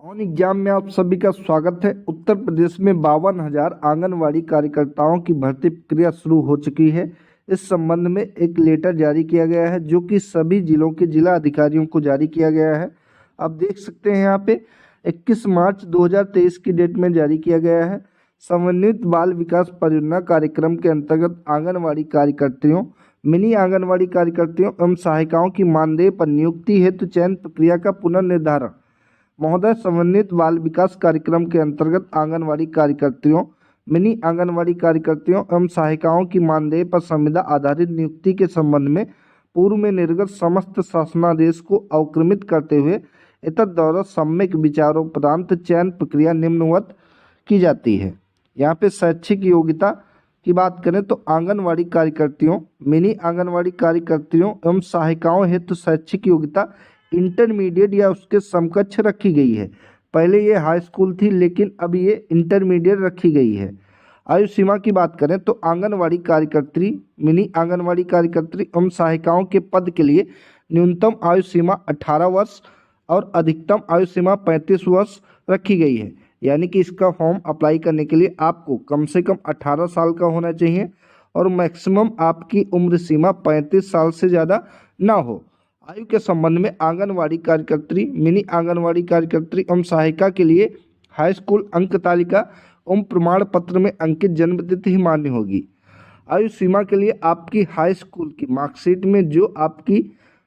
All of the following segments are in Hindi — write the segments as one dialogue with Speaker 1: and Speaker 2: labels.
Speaker 1: ऑन एग्जाम में आप सभी का स्वागत है। उत्तर प्रदेश में 52,000 आंगनवाड़ी कार्यकर्ताओं की भर्ती प्रक्रिया शुरू हो चुकी है। इस संबंध में एक लेटर जारी किया गया है जो कि सभी जिलों के जिला अधिकारियों को जारी किया गया है। आप देख सकते हैं यहाँ पे 21 मार्च 2023 की डेट में जारी किया गया है। समन्वित बाल विकास परियोजना कार्यक्रम के अंतर्गत आंगनवाड़ी कार्यकर्तियों, मिनी आंगनवाड़ी कार्यकर्तियों एवं सहायिकाओं की मानदेय पर नियुक्ति हेतु चयन प्रक्रिया का पुनर्निर्धारण। महोदय, समन्वित बाल विकास कार्यक्रम के अंतर्गत आंगनवाड़ी कार्यकर्तियों, मिनी आंगनवाड़ी कार्यकर्तियों एवं सहायिकाओं की मानदेय पर संविदा आधारित नियुक्ति के संबंध में पूर्व में निर्गत समस्त शासनादेश को अवक्रमित करते हुए एतद द्वारा सम्यक विचारोपरांत चयन प्रक्रिया निम्नवत की जाती है। यहाँ पे शैक्षिक योग्यता की बात करें तो आंगनवाड़ी कार्यकर्तियों, मिनी आंगनवाड़ी कार्यकर्तियों एवं सहायिकाओं हेतु शैक्षिक योग्यता इंटरमीडिएट या उसके समकक्ष रखी गई है। पहले ये हाई स्कूल थी लेकिन अब ये इंटरमीडिएट रखी गई है। आयु सीमा की बात करें तो आंगनवाड़ी कार्यकर्त्री, मिनी आंगनवाड़ी कार्यकर्त्री एवं सहायिकाओं के पद के लिए न्यूनतम आयु सीमा 18 वर्ष और अधिकतम आयु सीमा 35 वर्ष रखी गई है। यानी कि इसका फॉर्म अप्लाई करने के लिए आपको कम से कम 18 साल का होना चाहिए और मैक्सिमम आपकी उम्र सीमा 35 साल से ज़्यादा ना हो। आयु के संबंध में आंगनवाड़ी कार्यकर्त्री, मिनी आंगनवाड़ी कार्यकर्त्री एवं सहायिका के लिए हाई स्कूल अंक तालिका एवं प्रमाण पत्र में अंकित जन्म तिथि ही मान्य होगी। आयु सीमा के लिए आपकी हाई स्कूल की मार्कशीट में जो आपकी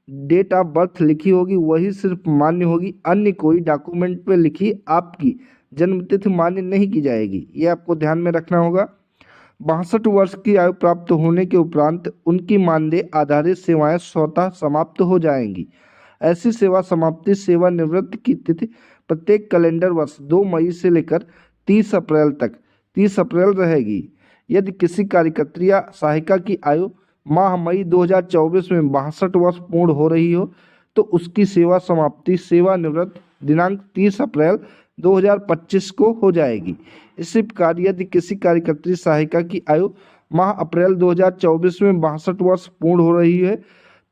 Speaker 1: डेट ऑफ बर्थ लिखी होगी वही सिर्फ मान्य होगी, अन्य कोई डॉक्यूमेंट पे लिखी आपकी जन्म तिथि मान्य नहीं की जाएगी। ये आपको ध्यान में रखना होगा। 62 वर्ष की आयु प्राप्त होने के उपरांत उनकी मानदेय आधारित सेवाएं स्वतः समाप्त हो जाएंगी। ऐसी सेवा समाप्ति सेवानिवृत्ति की तिथि प्रत्येक कैलेंडर वर्ष 2 मई से लेकर 30 अप्रैल तक 30 अप्रैल रहेगी। यदि किसी कार्यकर्त्री या सहायिका की आयु माह मई 2024 में 62 वर्ष पूर्ण हो रही हो तो उसकी सेवा समाप्ति सेवानिवृत्त दिनांक 30 अप्रैल 2025 को हो जाएगी। इसी प्रकार यदि किसी कार्यकर्त्री सहायिका की आयु माह अप्रैल 2024 में 62 वर्ष पूर्ण हो रही है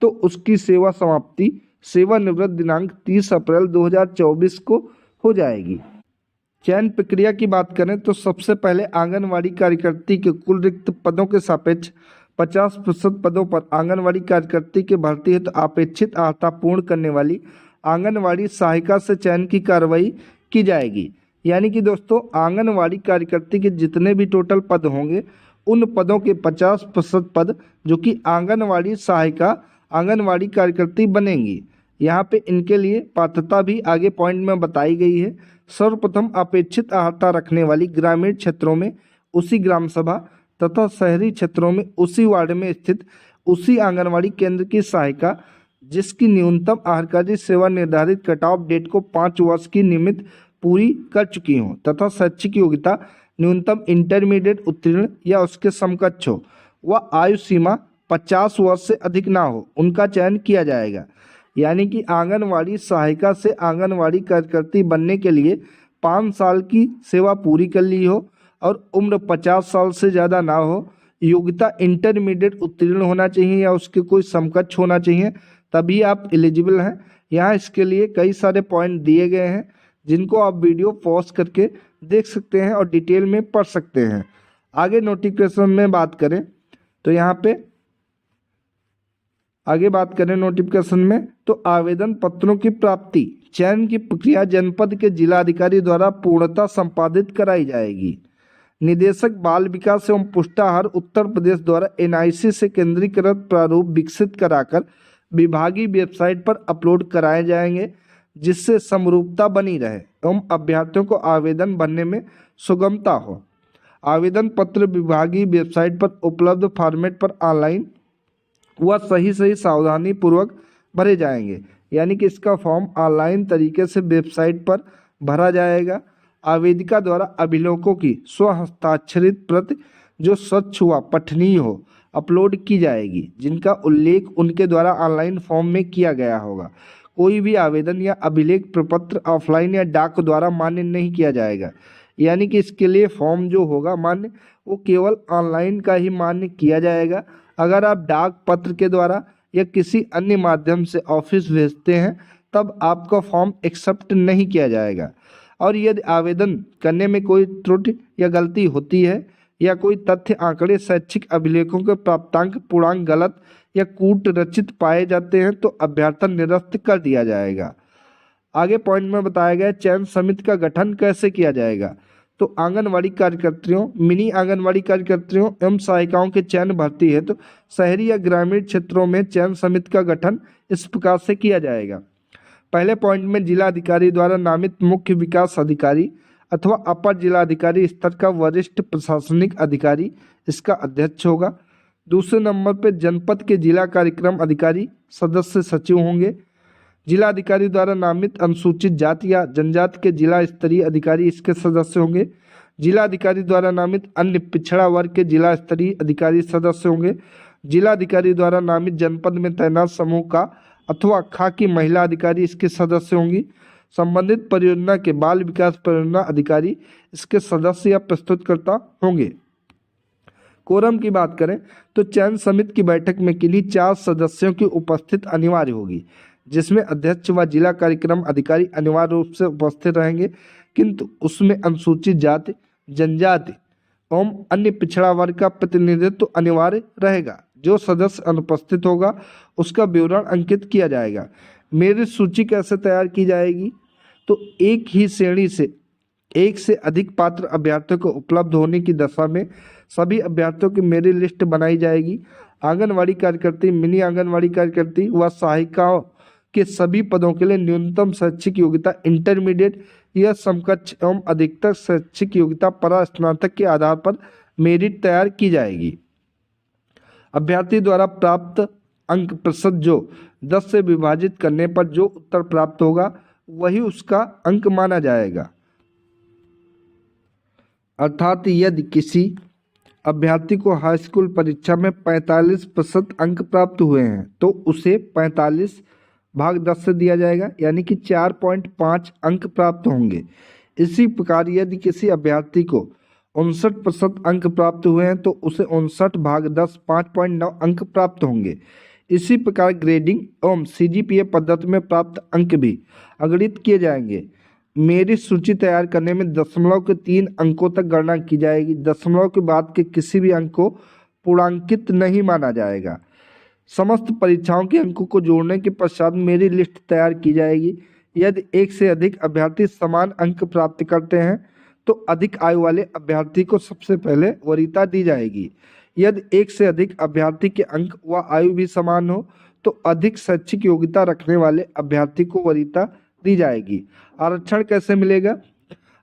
Speaker 1: तो उसकी सेवा समाप्ति सेवानिवृत्त दिनांक 30 अप्रैल 2024 को हो जाएगी। चयन प्रक्रिया की बात करें तो सबसे पहले आंगनवाड़ी कार्यकर्ती के कुल रिक्त पदों के सापेक्ष 50% पदों पर आंगनवाड़ी कार्यकर्ती के भर्ती हेतु अपेक्षित अर्हता पूर्ण करने वाली आंगनवाड़ी सहायिका से चयन की कार्रवाई की जाएगी। यानी कि दोस्तों, आंगनवाड़ी कार्यकर्ती के जितने भी टोटल पद होंगे उन पदों के 50% पद जो कि आंगनवाड़ी सहायिका आंगनवाड़ी कार्यकर्ती बनेंगी। यहाँ पे इनके लिए पात्रता भी आगे पॉइंट में बताई गई है। सर्वप्रथम अपेक्षित अर्हता रखने वाली ग्रामीण क्षेत्रों में उसी ग्राम सभा तथा शहरी क्षेत्रों में उसी वार्ड में स्थित उसी आंगनवाड़ी केंद्र की सहायिका जिसकी न्यूनतम आहारकारी सेवा निर्धारित कट ऑफ डेट को 5 वर्ष की नियमित पूरी कर चुकी हों तथा शैक्षिक योग्यता न्यूनतम इंटरमीडिएट उत्तीर्ण या उसके समकक्ष हो व आयु सीमा 50 वर्ष से अधिक ना हो, उनका चयन किया जाएगा। यानी कि आंगनवाड़ी सहायिका से आंगनवाड़ी कार्यकर्ती बनने के लिए 5 साल की सेवा पूरी कर ली हो और उम्र 50 साल से ज़्यादा ना हो, योग्यता इंटरमीडिएट उत्तीर्ण होना चाहिए या उसके कोई समकक्ष होना चाहिए, तभी आप एलिजिबल हैं। यहाँ इसके लिए कई सारे पॉइंट दिए गए हैं जिनको आप वीडियो पॉज करके देख सकते हैं और डिटेल में पढ़ सकते हैं। आगे नोटिफिकेशन में बात करें तो यहाँ पे आगे बात करें नोटिफिकेशन में तो आवेदन पत्रों की प्राप्ति चयन की प्रक्रिया जनपद के जिलाधिकारी द्वारा पूर्णतः संपादित कराई जाएगी। निदेशक बाल विकास एवं पुष्टाहार उत्तर प्रदेश द्वारा एनआईसी से केंद्रीकृत प्रारूप विकसित कराकर विभागीय वेबसाइट पर अपलोड कराए जाएंगे जिससे समरूपता बनी रहे एवं अभ्यर्थियों को आवेदन भरने में सुगमता हो। आवेदन पत्र विभागीय वेबसाइट पर उपलब्ध फॉर्मेट पर ऑनलाइन व सही सावधानी पूर्वक भरे जाएंगे। यानी कि इसका फॉर्म ऑनलाइन तरीके से वेबसाइट पर भरा जाएगा। आवेदिका द्वारा अभिलेखों की स्वहस्ताक्षरित प्रति जो स्वच्छ व पठनीय हो अपलोड की जाएगी जिनका उल्लेख उनके द्वारा ऑनलाइन फॉर्म में किया गया होगा। कोई भी आवेदन या अभिलेख प्रपत्र ऑफलाइन या डाक द्वारा मान्य नहीं किया जाएगा। यानी कि इसके लिए फॉर्म जो होगा मान्य वो केवल ऑनलाइन का ही मान्य किया जाएगा। अगर आप डाक पत्र के द्वारा या किसी अन्य माध्यम से ऑफिस भेजते हैं तब आपका फॉर्म एक्सेप्ट नहीं किया जाएगा। और यदि आवेदन करने में कोई त्रुटि या गलती होती है या कोई तथ्य आंकड़े शैक्षिक अभिलेखों के प्राप्तांक पूर्णांक गलत या कूट रचित पाए जाते हैं तो अभ्यर्थन निरस्त कर दिया जाएगा। आगे पॉइंट में बताया गया चयन समिति का गठन कैसे किया जाएगा। तो आंगनवाड़ी कार्यकर्तियों, मिनी आंगनवाड़ी कार्यकर्तियों एवं सहायिकाओं के चयन भर्ती है तो शहरी या ग्रामीण क्षेत्रों में चयन समिति का गठन इस प्रकार से किया जाएगा। पहले पॉइंट में जिला अधिकारी द्वारा नामित मुख्य विकास अधिकारी अथवा अपर जिला अधिकारी स्तर का वरिष्ठ प्रशासनिक अधिकारी इसका अध्यक्ष होगा। दूसरे नंबर पर जनपद के जिला कार्यक्रम अधिकारी सदस्य सचिव होंगे। जिला अधिकारी द्वारा नामित अनुसूचित जाति या जनजाति के जिला स्तरीय अधिकारी इसके सदस्य होंगे। जिला अधिकारी द्वारा नामित अन्य पिछड़ा वर्ग के जिला स्तरीय अधिकारी सदस्य होंगे। जिला अधिकारी द्वारा नामित जनपद में तैनात समूह का अथवा खाकी महिला अधिकारी इसके सदस्य होंगी। संबंधित परियोजना के बाल विकास परियोजना अधिकारी इसके सदस्य या प्रस्तुतकर्ता होंगे। कोरम की बात करें तो चयन समिति की बैठक में किन्हीं 4 सदस्यों की उपस्थित अनिवार्य होगी, जिसमें अध्यक्ष व जिला कार्यक्रम अधिकारी अनिवार्य रूप से उपस्थित रहेंगे, किंतु उसमें अनुसूचित जाति, जनजाति एवं अन्य पिछड़ा वर्ग का प्रतिनिधित्व अनिवार्य रहेगा। जो सदस्य अनुपस्थित होगा उसका विवरण अंकित किया जाएगा। मेरिट सूची कैसे तैयार की जाएगी। तो एक ही श्रेणी से एक से अधिक पात्र अभ्यर्थियों को उपलब्ध होने की दशा में सभी अभ्यर्थियों की मेरिट लिस्ट बनाई जाएगी। आंगनवाड़ी कार्यकर्ती, मिनी आंगनवाड़ी कार्यकर्ती व सहायिकाओं के सभी पदों के लिए न्यूनतम शैक्षिक योग्यता इंटरमीडिएट या समकक्ष एवं अधिकतर शैक्षिक योग्यता परास्नातक के आधार पर मेरिट तैयार की जाएगी। अभ्यर्थी द्वारा प्राप्त अंक प्रतिशत जो 10 से विभाजित करने पर जो उत्तर प्राप्त होगा वही उसका अंक माना जाएगा। अर्थात यदि किसी अभ्यर्थी को हाई स्कूल परीक्षा में 45% अंक प्राप्त हुए हैं तो उसे 45 भाग 10 से दिया जाएगा, यानी कि 4.5 अंक प्राप्त होंगे। इसी प्रकार यदि किसी अभ्यर्थी को 59% अंक प्राप्त हुए हैं तो उसे 59 भाग 10 5.9 अंक प्राप्त होंगे। इसी प्रकार ग्रेडिंग एवं CGPA पद्धति में प्राप्त अंक भी अगणित किए जाएंगे। मेरिट सूची तैयार करने में दशमलव के 3 अंकों तक गणना की जाएगी। दशमलव के बाद के किसी भी अंक को पूर्णांकित नहीं माना जाएगा। समस्त परीक्षाओं के अंकों को जोड़ने के पश्चात मेरिट लिस्ट तैयार की जाएगी। यदि एक से अधिक अभ्यर्थी समान अंक प्राप्त करते हैं तो अधिक आयु वाले अभ्यर्थी को सबसे पहले वरीयता दी जाएगी। यदि एक से अधिक अभ्यर्थी के अंक व आयु भी समान हो तो अधिक शैक्षिक योग्यता रखने वाले अभ्यर्थी को वरीयता दी जाएगी। आरक्षण कैसे मिलेगा।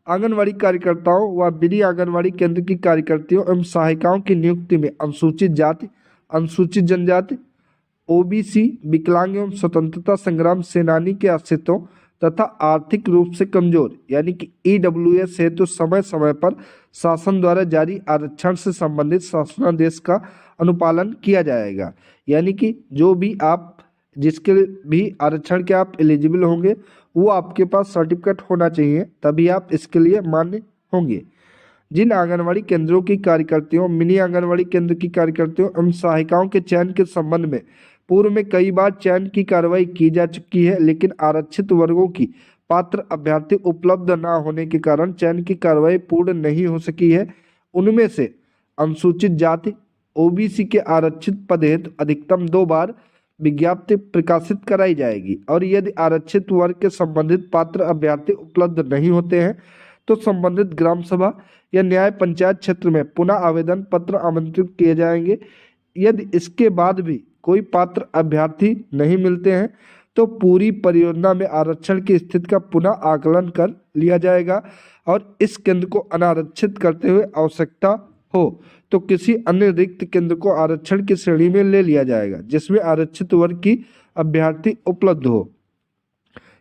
Speaker 1: आंगनवाड़ी कार्यकर्ताओं व मिनी आंगनवाड़ी केंद्र की कार्यकर्तियों एवं सहायिकाओं की नियुक्ति में अनुसूचित जाति, अनुसूचित जनजाति, OBC, विकलांग एवं स्वतंत्रता संग्राम सेनानी के आश्रितों तथा आर्थिक रूप से कमजोर यानी कि EWS हेतु समय समय पर शासन द्वारा जारी आरक्षण से संबंधित शासनादेश का अनुपालन किया जाएगा। यानी कि जो भी आप जिसके भी आरक्षण के आप एलिजिबल होंगे वो आपके पास सर्टिफिकेट होना चाहिए, तभी आप इसके लिए मान्य होंगे। जिन आंगनवाड़ी केंद्रों की कार्यकर्तियों, मिनी आंगनवाड़ी केंद्र की कार्यकर्तियों एवं सहायिकाओं के चयन के संबंध में पूर्व में कई बार चयन की कार्रवाई की जा चुकी है, लेकिन आरक्षित वर्गों की पात्र अभ्यर्थी उपलब्ध न होने के कारण चयन की कार्रवाई पूर्ण नहीं हो सकी है। उनमें से अनुसूचित जाति, OBC के आरक्षित पद हेतु अधिकतम 2 बार विज्ञप्ति प्रकाशित कराई जाएगी और यदि आरक्षित वर्ग के संबंधित पात्र अभ्यर्थी उपलब्ध नहीं होते हैं तो संबंधित ग्राम सभा या न्याय पंचायत क्षेत्र में पुनः आवेदन पत्र आमंत्रित किए जाएंगे। यदि इसके बाद भी कोई पात्र अभ्यर्थी नहीं मिलते हैं तो पूरी परियोजना में आरक्षण की स्थिति का पुनः आकलन कर लिया जाएगा और इस केंद्र को अनारक्षित करते हुए आवश्यकता हो तो किसी अन्य रिक्त केंद्र को आरक्षण की श्रेणी में ले लिया जाएगा जिसमें आरक्षित वर्ग की अभ्यर्थी उपलब्ध हो।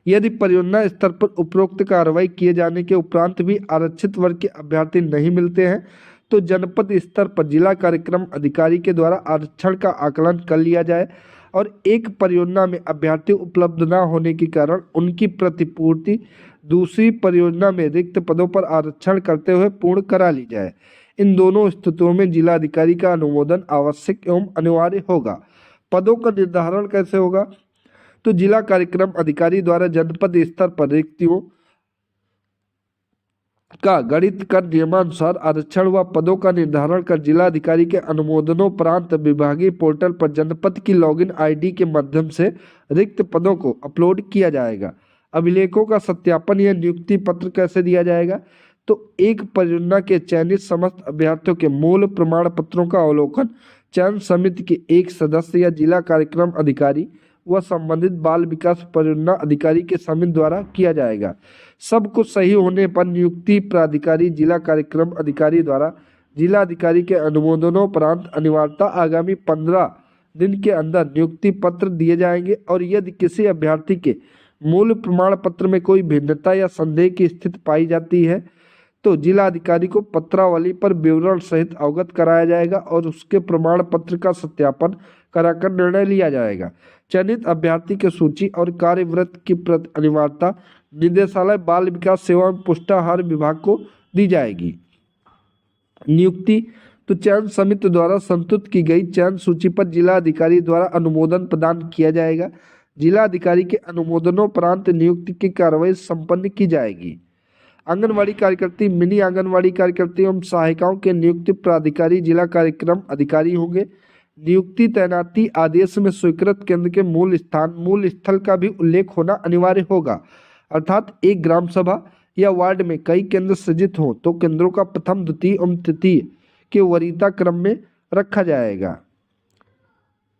Speaker 1: यदि परियोजना स्तर पर उपरोक्त कार्रवाई किए जाने के उपरांत भी आरक्षित वर्ग के अभ्यर्थी नहीं मिलते हैं तो जनपद स्तर पर जिला कार्यक्रम अधिकारी के द्वारा आरक्षण का आकलन कर लिया जाए और एक परियोजना में अभ्यर्थी उपलब्ध न होने के कारण उनकी प्रतिपूर्ति दूसरी परियोजना में रिक्त पदों पर आरक्षण करते हुए पूर्ण करा ली जाए। इन दोनों स्थितियों में जिलाधिकारी का अनुमोदन आवश्यक एवं अनिवार्य होगा। पदों का निर्धारण कैसे होगा। तो जिला कार्यक्रम अधिकारी द्वारा जनपद स्तर पर रिक्तियों का गणित कर नियमानुसार आरक्षण व पदों का निर्धारण कर जिलाधिकारी के अनुमोदनोपरांत विभागीय पोर्टल पर जनपद की लॉगिन आईडी के माध्यम से रिक्त पदों को अपलोड किया जाएगा। अभिलेखों का सत्यापन या नियुक्ति पत्र कैसे दिया जाएगा? तो एक परियोजना के चयनित समस्त अभ्यर्थियों के मूल प्रमाण पत्रों का अवलोकन चयन समिति के एक सदस्य या जिला कार्यक्रम अधिकारी व संबंधित बाल विकास परियोजना अधिकारी के समिति द्वारा किया जाएगा। सब कुछ सही होने पर नियुक्ति प्राधिकारी जिला कार्यक्रम अधिकारी द्वारा जिला अधिकारी के अनुमोदनोपरांत अनिवार्यता आगामी 15 दिन के अंदर नियुक्ति पत्र दिए जाएंगे और यदि किसी अभ्यर्थी के मूल प्रमाण पत्र में कोई भिन्नता या संदेह की स्थिति पाई जाती है तो जिला अधिकारी को पत्रावली पर विवरण सहित अवगत कराया जाएगा और उसके प्रमाण पत्र का सत्यापन कराकर निर्णय लिया जाएगा। चयनित अभ्यर्थी की सूची और कार्यवृत्त की प्रति अनिवार्यता निदेशालय बाल विकास सेवा एवं पुष्टाहार विभाग को दी जाएगी। नियुक्ति तो चयन समिति द्वारा संस्तुत की गई चयन सूची पर जिला अधिकारी द्वारा अनुमोदन प्रदान किया जाएगा। जिला अधिकारी के अनुमोदनोपरांत नियुक्ति की कार्रवाई संपन्न की जाएगी। आंगनवाड़ी कार्यकर्ती, मिनी आंगनवाड़ी कार्यकर्ती एवं सहायिकाओं के नियुक्ति प्राधिकारी जिला कार्यक्रम अधिकारी होंगे। नियुक्ति तैनाती आदेश में स्वीकृत केंद्र के मूल स्थल का भी उल्लेख होना अनिवार्य होगा। अर्थात एक ग्राम सभा या वार्ड में कई केंद्र सृजित हों तो केंद्रों का प्रथम, द्वितीय एवं तृतीय के वरीयता क्रम में रखा जाएगा।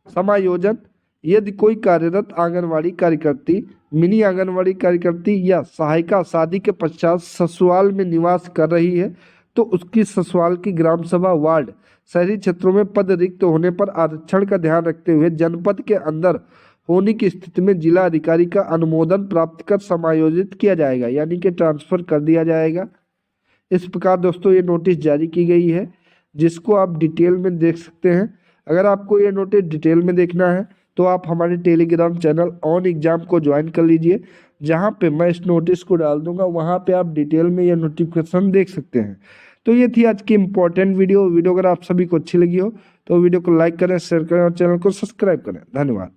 Speaker 1: समायोजन, यदि कोई कार्यरत आंगनवाड़ी कार्यकर्ती, मिनी आंगनवाड़ी कार्यकर्ती या सहायिका शादी के पश्चात ससुराल में निवास कर रही है तो उसकी ससुराल की ग्राम सभा, वार्ड, शहरी क्षेत्रों में पद रिक्त होने पर आरक्षण का ध्यान रखते हुए जनपद के अंदर होने की स्थिति में जिला अधिकारी का अनुमोदन प्राप्त कर समायोजित किया जाएगा, यानी कि ट्रांसफर कर दिया जाएगा। इस प्रकार दोस्तों ये नोटिस जारी की गई है जिसको आप डिटेल में देख सकते हैं। अगर आपको ये नोटिस डिटेल में देखना है तो आप हमारे टेलीग्राम चैनल ऑन एग्जाम को ज्वाइन कर लीजिए, जहाँ पे मैं इस नोटिस को डाल दूंगा, वहाँ पे आप डिटेल में ये नोटिफिकेशन देख सकते हैं। तो ये थी आज की इम्पोर्टेंट वीडियो। अगर आप सभी को अच्छी लगी हो तो वीडियो को लाइक करें, शेयर करें और चैनल को सब्सक्राइब करें। धन्यवाद।